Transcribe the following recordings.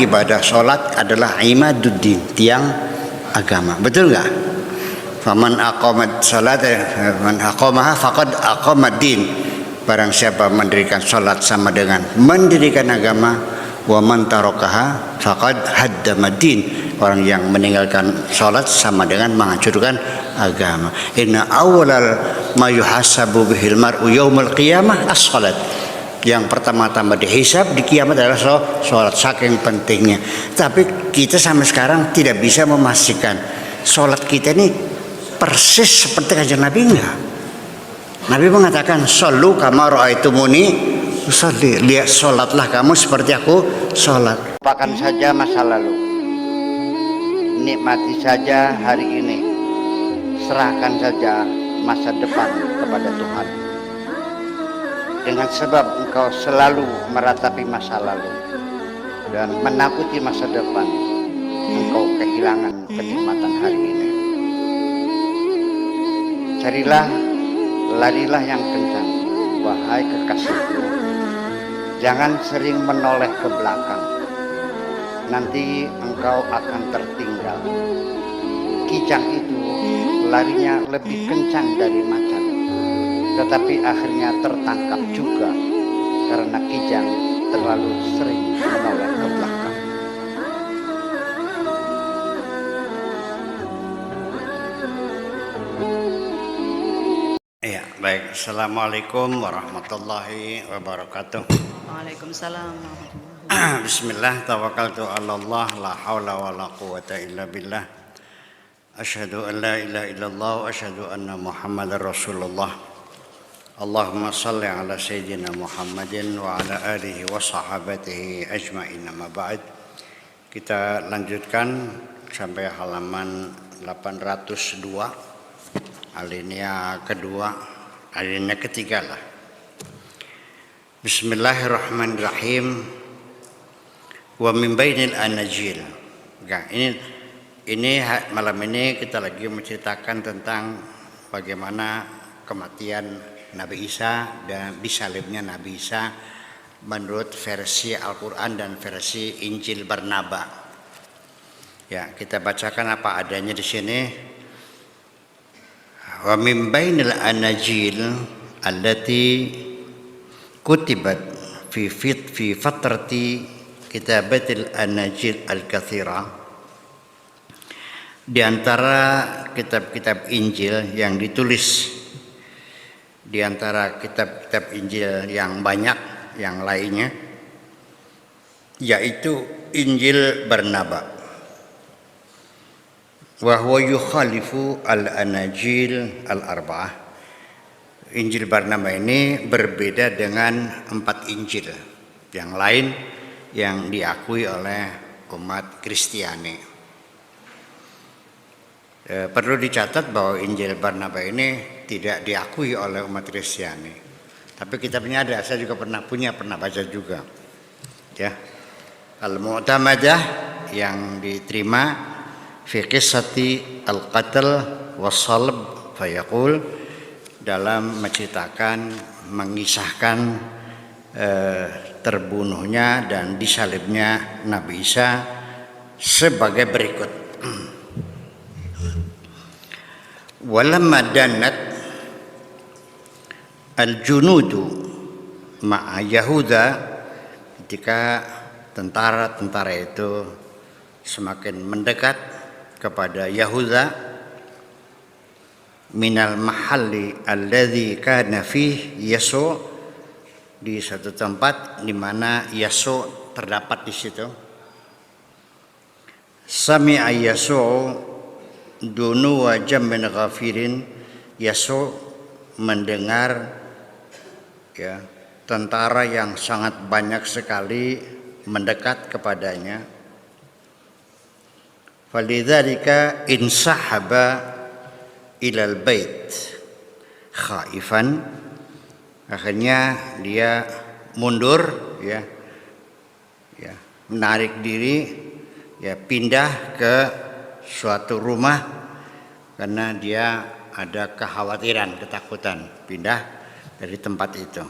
ibadah sholat adalah imaduddin, tiang agama. Betul nggak? Faman aqamat sholat, man aqamaha faqad aqamaddin. Barang siapa mendirikan sholat sama dengan mendirikan agama. Wa man tarakaha faqad haddamaddin. Orang yang meninggalkan sholat sama dengan menghancurkan agama. Inna awwalal ma yuhasabu bihil mar'u yaumil qiyamah as-sholat. Yang pertama-tama dihisab di kiamat adalah sholat, saking pentingnya. Tapi kita sampai sekarang tidak bisa memastikan sholat kita ini persis seperti kanjeng Nabi enggak. Nabi mengatakan shollu kama ra'aitumuni usolli. Lihat sholatlah kamu seperti aku sholat. Lupakan saja masa lalu, nikmati saja hari ini, serahkan saja masa depan kepada Tuhan. Dengan sebab engkau selalu meratapi masa lalu dan menakuti masa depan, engkau kehilangan kenikmatan hari ini. Carilah, larilah yang kencang, wahai kekasihku. Jangan sering menoleh ke belakang, nanti engkau akan tertinggal. Kijang itu larinya lebih kencang dari macan, tetapi akhirnya tertangkap juga karena kijang terlalu sering menoleh ke belakang. Ya, baik. Assalamualaikum warahmatullahi wabarakatuh. Waalaikumsalam. Bismillah, tawakkaltu 'ala Allah, la haula wala quwata illa billah. Asyhadu an la ilaha illallah wa asyhadu anna Muhammadar Rasulullah. Allahumma salli ala sayyidina Muhammadin wa ala alihi wa sahabatihi ajma'in. Amma ba'd. Kita lanjutkan sampai halaman 802, alinea kedua, alinea ketiga lah. Bismillahirrahmanirrahim. Wa min bainil anajil. Nah, ini malam ini kita lagi menceritakan tentang bagaimana kematian Nabi Isa dan disalibnya Nabi Isa menurut versi Al-Quran dan versi Injil Barnaba. Ya, kita bacakan apa adanya di sini. Wa min bainil anajil allati kutibat fi fatrati kitabatil anajil al-katsira. Di antara kitab-kitab Injil yang ditulis, di antara kitab-kitab Injil yang banyak yang lainnya, yaitu Injil Barnaba. Wa huwa yukhalifu al-anajil al-arba'ah. Injil Barnaba ini berbeda dengan 4 Injil yang lain yang diakui oleh umat Kristiani. Perlu dicatat bahwa Injil Barnaba ini tidak diakui oleh umat Kristiani. Tapi kitabnya ada, saya juga pernah baca juga. Ya. Al-Mu'tamadah yang diterima fi qissati al-qatl was-salb fayaqul, dalam menceritakan, mengisahkan terbunuhnya dan disalibnya Nabi Isa sebagai berikut. Walamma danat al-junudu ma'a Yahuda, ketika tentara-tentara itu semakin mendekat kepada Yahuda, minal mahalli alladzi kana fih Yasu, di satu tempat di mana Yasu terdapat di situ. Sami'a Yasu dunu wa jammin ghafirin. Yasu mendengar ya tentara yang sangat banyak sekali mendekat kepadanya. Falidzalika insahaba ilal bait khaifan, akhirnya dia mundur ya menarik diri, ya pindah ke suatu rumah karena dia ada kekhawatiran, ketakutan, pindah dari tempat itu.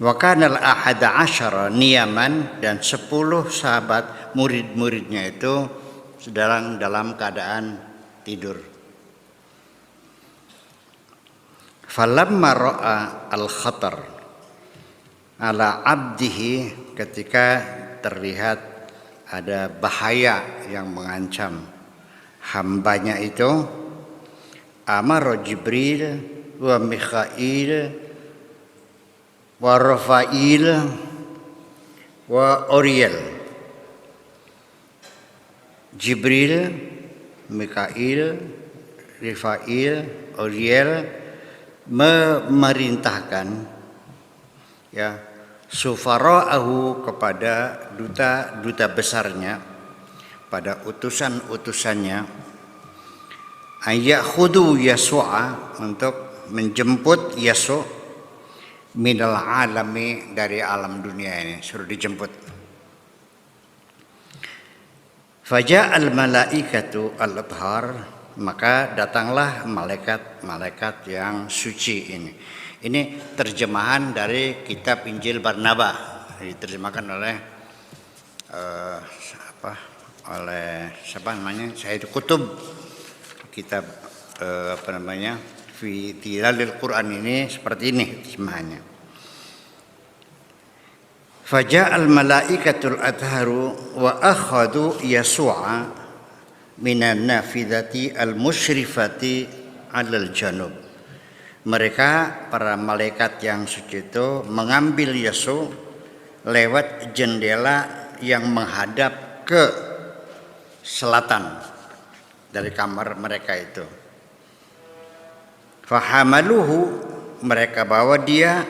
Wa kanal ahada asyara niyaman, dan 10 sahabat murid-muridnya itu sedang dalam keadaan tidur. Falamma ra'a al-khatar ala abdihi, ketika terlihat ada bahaya yang mengancam hambanya itu, amara Jibril wa Mikhail wa Rafail wa Uriel. Jibril, Mikail, Rafail, Uriel memerintahkan ya sufara'ahu, kepada duta-duta besarnya, pada utusan-utusannya, ayakhudu Yasu'a, untuk menjemput Yasu' minal alami, dari alam dunia ini, suruh dijemput. Faja'al malaikatu al-athhar, maka datanglah malaikat-malaikat yang suci ini. Ini terjemahan dari kitab Injil Barnaba, diterjemahkan oleh siapa namanya? Sayyid Qutb. Kitab fi Tilalil Quran ini seperti ini terjemahannya. Faja'al malaikatul atharu wa akhadu Yasu'a minan nafidati al-musyrifati 'alal janub. Mereka, para malaikat yang suci itu, mengambil Yesus lewat jendela yang menghadap ke selatan dari kamar mereka itu. Fahamaluhu, mereka bawa dia,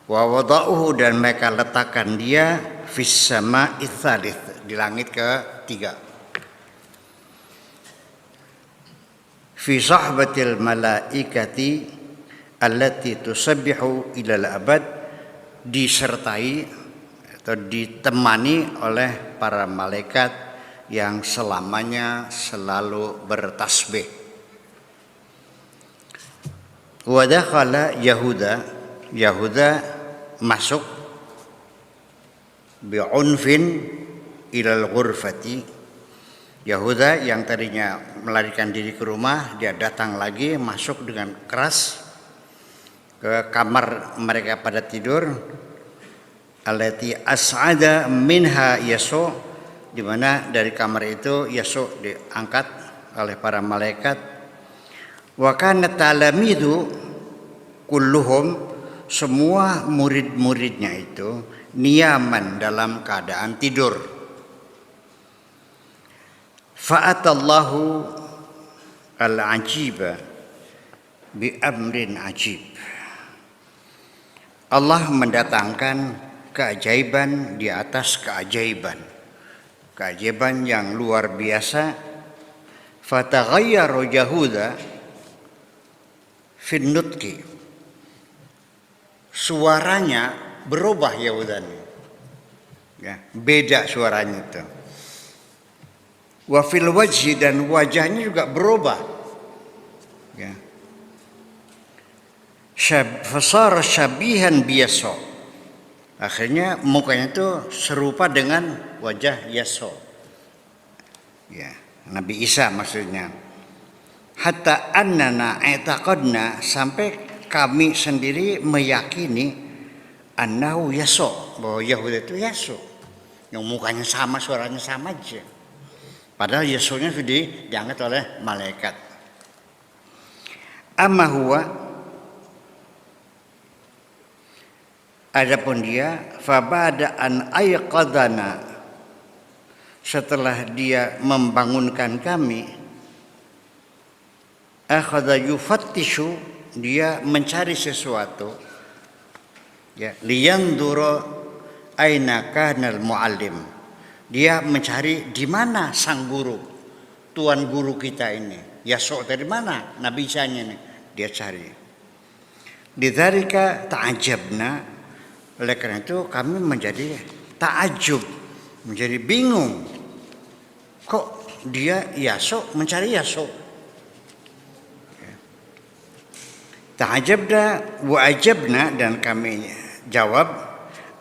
wa wada'uhu, dan mereka letakkan dia fis sama'i tsalits, di langit ketiga. Fi sahbatil malaikati allati tusabbihu ilal abad, disertai atau ditemani oleh para malaikat yang selamanya selalu bertasbih. Wa dakhala Yahuda masuk bi'unfin ilal ghurfati. Yahuda yang tadinya melarikan diri ke rumah, dia datang lagi, masuk dengan keras ke kamar mereka pada tidur. Allati as'ada minha Yasu, di mana dari kamar itu Yasu diangkat oleh para malaikat. Wa kana talamidu kulluhum, semua murid-muridnya itu niyaman, dalam keadaan tidur. Fa'atallahu al-ajiba bi amrin ajib. Allah mendatangkan keajaiban di atas keajaiban, keajaiban yang luar biasa. Fataghayyara Yahuda fin nutqi, suaranya berubah Yahuda, ya, beda suaranya itu. Wa fil wajhi, dan wajahnya juga berubah, ya. Fasara syabihan biyaso, akhirnya mukanya itu serupa dengan wajah Yaso, ya, Nabi Isa maksudnya. Hatta annana i'taqadna, sampai kami sendiri meyakini annahu Yaso, bahwa Yahuda itu Yaso, yang mukanya sama, suaranya sama aja. Padahal Yesusnya sudah diangkat oleh malaikat. Amma huwa, adapun dia, fabada an ayqadana, setelah dia membangunkan kami, akhadha yufattishu, dia mencari sesuatu, ya, liyandura aina kanal muallim, dia mencari di mana sang guru, tuan guru kita ini, Yasuk dari mana, Nabi Isa-nya ini, dia cari. Lidzalika ta'ajabna, oleh karena itu kami menjadi ta'ajub, menjadi bingung, kok dia Yasuk mencari Yasuk. Ta'ajabna wa ajabna, dan kami jawab,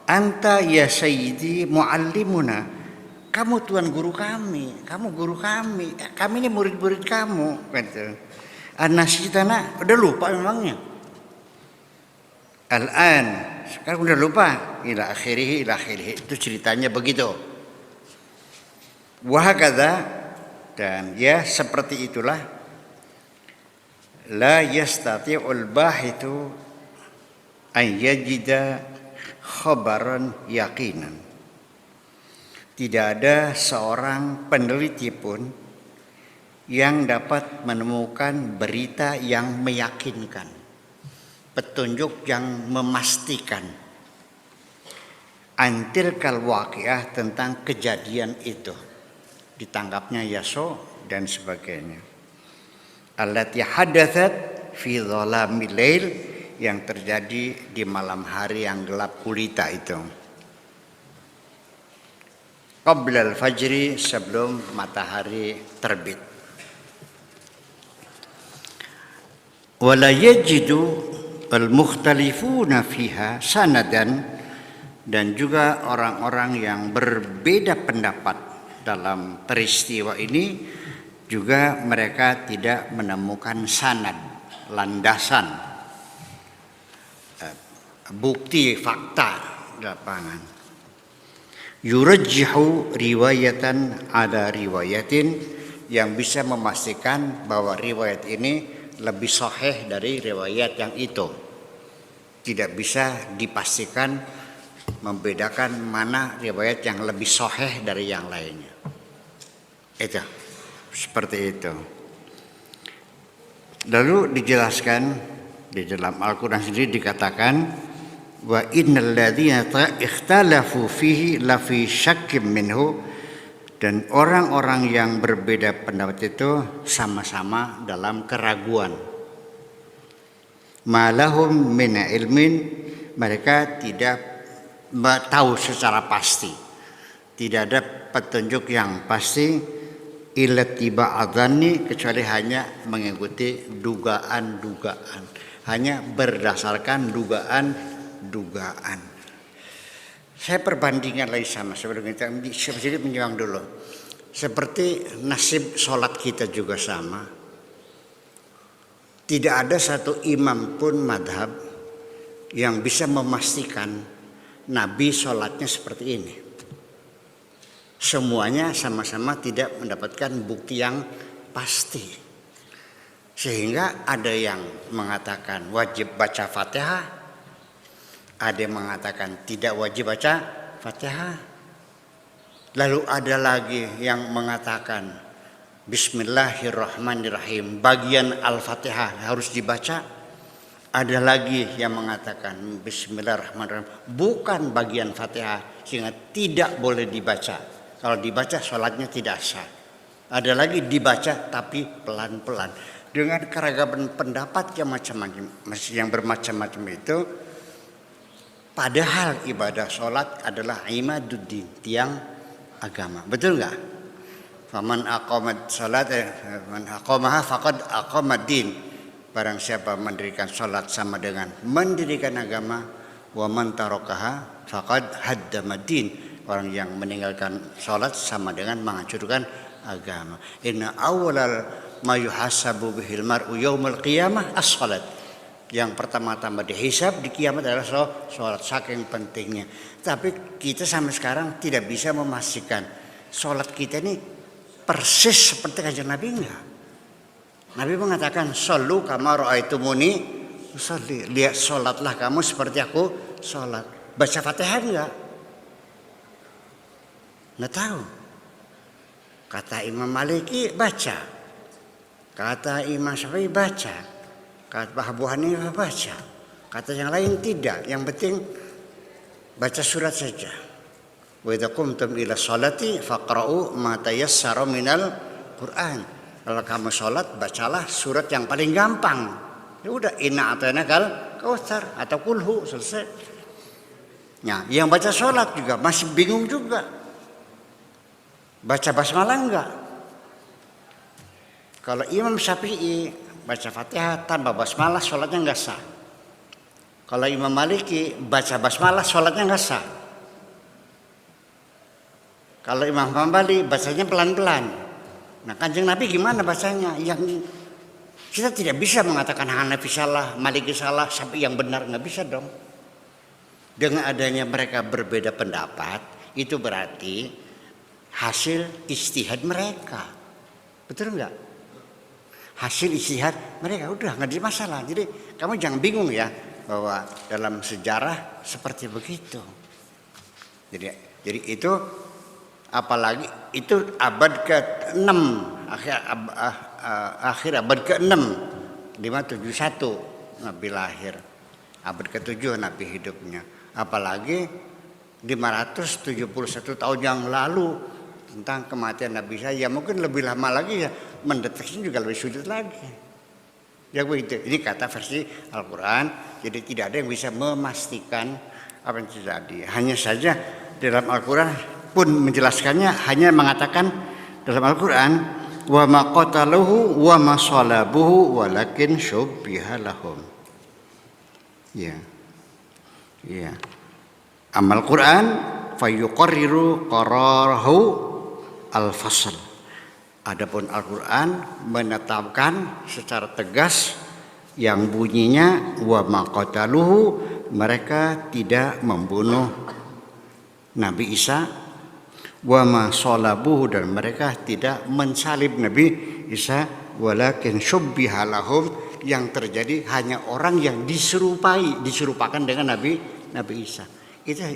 anta ya sayyidi muallimuna. Kamu tuan guru kami, kamu guru kami ini murid-murid kamu. An-nasitana, udah lupa memangnya. Al-an, sekarang udah lupa. Ila akhirih. Itu ceritanya begitu. Wahakadha, dan ya seperti itulah. La yastati'ul bahitu an yajida khabaran yaqinan. Tidak ada seorang peneliti pun yang dapat menemukan berita yang meyakinkan, petunjuk yang memastikan antil kal waqiah, tentang kejadian itu, ditangkapnya Yaso dan sebagainya. Allati hadatsat fi dhalamil lail, yang terjadi di malam hari yang gelap gulita itu. Qabla al-fajri, sebelum matahari terbit. Wala yajidu al-mukhtalifuna fiha sanadan, dan juga orang-orang yang berbeda pendapat dalam peristiwa ini juga mereka tidak menemukan sanad, landasan, bukti fakta di lapangan. Yurajjihu riwayatan ada riwayatin, yang bisa memastikan bahwa riwayat ini lebih sahih dari riwayat yang itu. Tidak bisa dipastikan membedakan mana riwayat yang lebih sahih dari yang lainnya. Itu seperti itu. Lalu dijelaskan di dalam Al-Quran sendiri dikatakan, wa innal ladzina ikhtalafu fihi lafi syakkim minhu, dan orang-orang yang berbeda pendapat itu sama-sama dalam keraguan. Malahum min ilmin, mereka tidak tahu secara pasti, tidak ada petunjuk yang pasti, illa tiba'adzanni, kecuali hanya mengikuti dugaan-dugaan, hanya berdasarkan dugaan. Saya perbandingan lagi sama sebelum kita sedikit menyimak dulu. Seperti nasib sholat kita juga sama. Tidak ada satu imam pun madhab yang bisa memastikan Nabi sholatnya seperti ini. Semuanya sama-sama tidak mendapatkan bukti yang pasti. Sehingga ada yang mengatakan wajib baca Fatihah, ada yang mengatakan tidak wajib baca Fatihah. Lalu ada lagi yang mengatakan Bismillahirrahmanirrahim, bagian Al-Fatihah harus dibaca. Ada lagi yang mengatakan Bismillahirrahmanirrahim bukan bagian Fatihah, sehingga tidak boleh dibaca. Kalau dibaca sholatnya tidak sah. Ada lagi dibaca tapi pelan-pelan. Dengan keragaman pendapat yang macam-macam, yang bermacam-macam itu. Padahal ibadah sholat adalah imaduddin, tiang agama. Betul nggak? Faman aqamat sholat, man aqamaha faqad aqamad-din. Barang siapa mendirikan sholat sama dengan mendirikan agama. Wa man tarakaha faqad haddamad-din. Orang yang meninggalkan sholat sama dengan menghancurkan agama. Inna awwalal ma yuhasabu bihil mar'u yaumil qiyamah as-sholat. Yang pertama-tama dihisab di kiamat adalah sholat, saking pentingnya. Tapi kita sampai sekarang tidak bisa memastikan sholat kita ini persis seperti kanjeng Nabi enggak. Nabi mengatakan shollu kama ra'aitumuni usolli, lihat sholatlah kamu seperti aku sholat. Baca Fatihah enggak? Nggak tahu. Kata Imam Maliki baca, kata Imam Syafi'i baca, kata Abu Hanifah baca, kata yang lain tidak. Yang penting baca surat saja. Wa idza qumtum ila sholati faqra'u ma tayassara minal Qur'an. Kalau kamu sholat bacalah surat yang paling gampang. Ya udah, inna atainakal kautsar atau kulhu, selesai. Nah, yang baca sholat juga masih bingung juga. Baca basmalah enggak? Kalau Imam Syafi'i baca Fatihah tanpa basmalah sholatnya enggak sah. Kalau Imam Maliki baca basmalah sholatnya nggak sah. Kalau Imam Hambali bacanya pelan-pelan. Nah, Kanjeng Nabi gimana bacanya? Yang kita tidak bisa mengatakan Hanafi salah, Maliki salah, sampai yang benar nggak bisa dong. Dengan adanya mereka berbeda pendapat, itu berarti hasil ijtihad mereka. Betul nggak? Hasil ijtihad mereka udah nggak ada masalah. Jadi kamu jangan bingung ya bahwa dalam sejarah seperti begitu. Jadi itu apalagi itu abad ke-6 akhir abad ke-6 571 Nabi lahir. Abad ke-7 Nabi hidupnya. Apalagi 571 tahun yang lalu tentang kematian Nabi saya, mungkin lebih lama lagi ya, mendeteksi juga lebih sulit lagi. Ya begitu. Ini kata versi Al-Quran. Jadi tidak ada yang bisa memastikan apa yang terjadi. Hanya saja dalam Al-Quran pun menjelaskannya, hanya mengatakan dalam Al-Quran, wa ma qataluhu wa ma salabuhu walakin syubbiha lahum. Ya. Ya. Amal Quran fayuqarriru qararahu al-fasl. Adapun Al-Quran menetapkan secara tegas yang bunyinya wa ma qataluhu, mereka tidak membunuh Nabi Isa, wa ma salabuhu, dan mereka tidak mensalib Nabi Isa, walakin syubbiha lahum, yang terjadi hanya orang yang diserupakan dengan Nabi Isa. Itu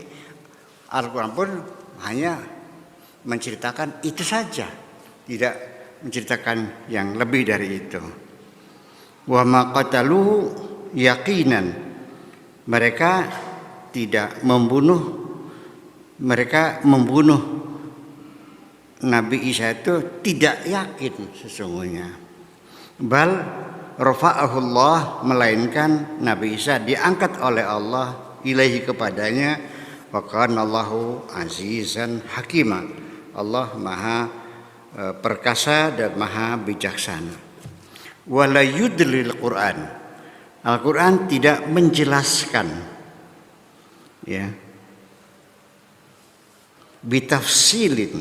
Al-Quran pun hanya menceritakan itu saja, tidak menceritakan yang lebih dari itu. Wa ma qataluhu yaqinan, mereka tidak membunuh, mereka membunuh Nabi Isa itu tidak yakin sesungguhnya. Bal rafa'ahullah, melainkan Nabi Isa diangkat oleh Allah ilaihi, kepadanya, wa kana Allahu azizan hakima, Allah maha perkasa dan maha bijaksana. Wala yudlil Quran, Al-Quran tidak menjelaskan ya bitafsilin,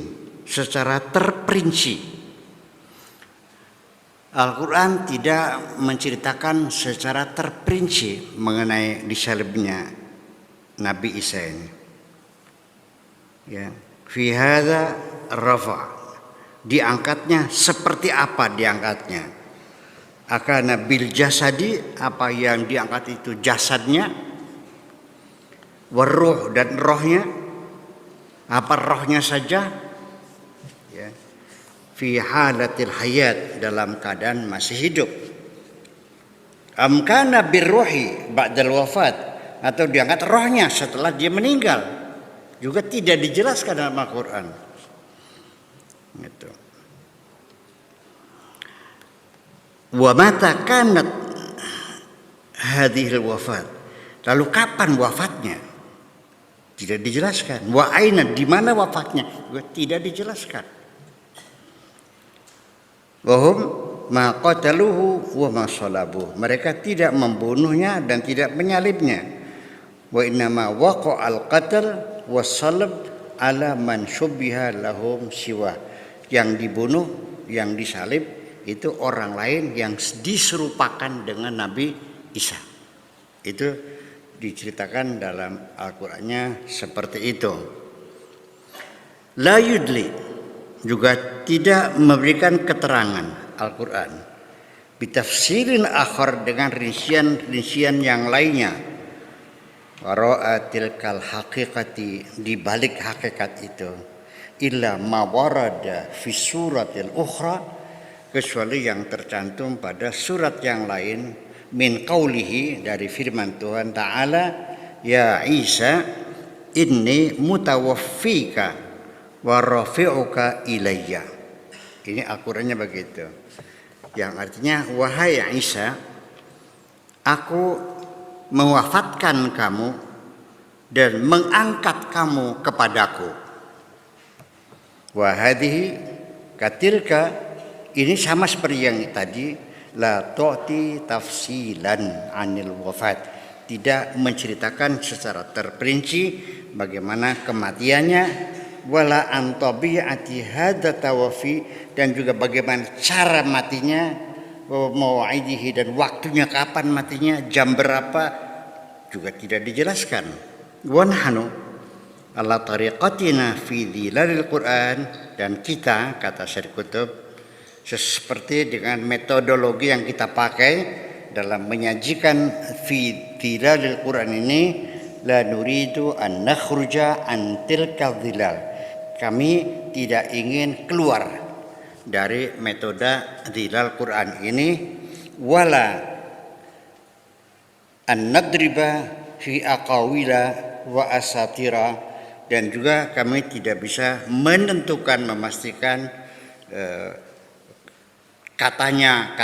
secara terperinci. Al-Quran tidak menceritakan secara terperinci mengenai disalibnya Nabi Isa ini. Ya, fi hadza rafa, diangkatnya seperti apa diangkatnya? Akana bil jasadi, apa yang diangkat itu jasadnya, waruh, dan rohnya, apa rohnya saja, ya. Fi halatil hayat, dalam keadaan masih hidup. Amkana birruhi ba'dal wafat, atau diangkat rohnya setelah dia meninggal, juga tidak dijelaskan dalam Al-Quran. Gitu. Wa mata kanat hadhil wafat, lalu kapan wafatnya? Tidak dijelaskan. Wa aina, di mana wafatnya? Juga tidak dijelaskan. Wahum ma qataluhu wa ma salabuhu, mereka tidak membunuhnya dan tidak menyalibnya. Wa innama waqa'al qatl was salab ala man syubbiha lahum siwa, yang dibunuh, yang disalib itu orang lain yang diserupakan dengan Nabi Isa. Itu diceritakan dalam Al-Qur'annya seperti itu. La yudli, juga tidak memberikan keterangan Al-Quran bitafsirin akhar, dengan rincian yang lainnya, wara'atil kal haqiqati, di balik hakikat itu, illa ma warada fi suratil ukhra, kecuali yang tercantum pada surat yang lain, min qaulihi, dari firman Tuhan Ta'ala, ya Isa inni mutawaffika wa rafi'uka ilayya. Ini Al-Qur'annya begitu. Yang artinya, wahai Isa, aku mewafatkan kamu dan mengangkat kamu kepadaku. Wa hadhihi katilka, ini sama seperti yang tadi, la tu'ti tafsilan anil wafat, tidak menceritakan secara terperinci bagaimana kematiannya, wala an tabi'ati hadza tawafi, dan juga bagaimana cara matinya, mau'idihi, dan waktunya kapan matinya, jam berapa, juga tidak dijelaskan. Wa nahnu ala tariqatina fi dhilalil Quran, dan kita, kata Syekh Qutb, seperti dengan metodologi yang kita pakai dalam menyajikan fi dhilalil Quran ini, la nuridu an nakhruja an tilka dhilal, kami tidak ingin keluar dari metode dhilal Quran ini, wala an nadriba fi aqawila wa asatira, dan juga kami tidak bisa menentukan, memastikan katanya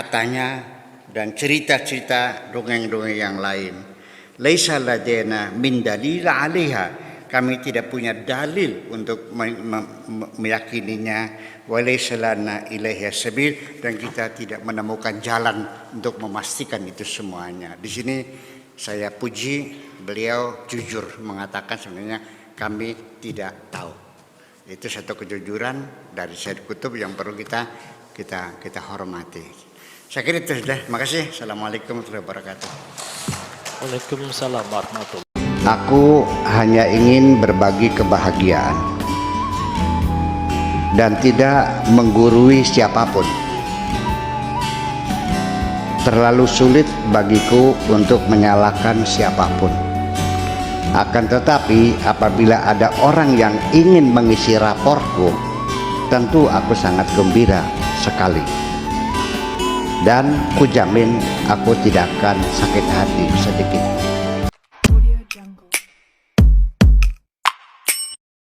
dan cerita-cerita dongeng-dongeng yang lain. Laisa ladaina min dalil 'alaiha, kami tidak punya dalil untuk meyakininya, wa laisa lana ilaiha sabil, dan kita tidak menemukan jalan untuk memastikan itu semuanya. Di sini saya puji beliau jujur mengatakan sebenarnya kami tidak tahu. Itu satu kejujuran dari Syekh Qutb yang perlu kita hormati. Saya kira itu sudah. Makasih. Assalamualaikum warahmatullahi wabarakatuh. Waalaikumsalam warahmatullahi. Aku hanya ingin berbagi kebahagiaan dan tidak menggurui siapapun. Terlalu sulit bagiku untuk menyalahkan siapapun. Akan tetapi apabila ada orang yang ingin mengisi raportku, tentu aku sangat gembira sekali. Dan kujamin aku tidak akan sakit hati sedikit.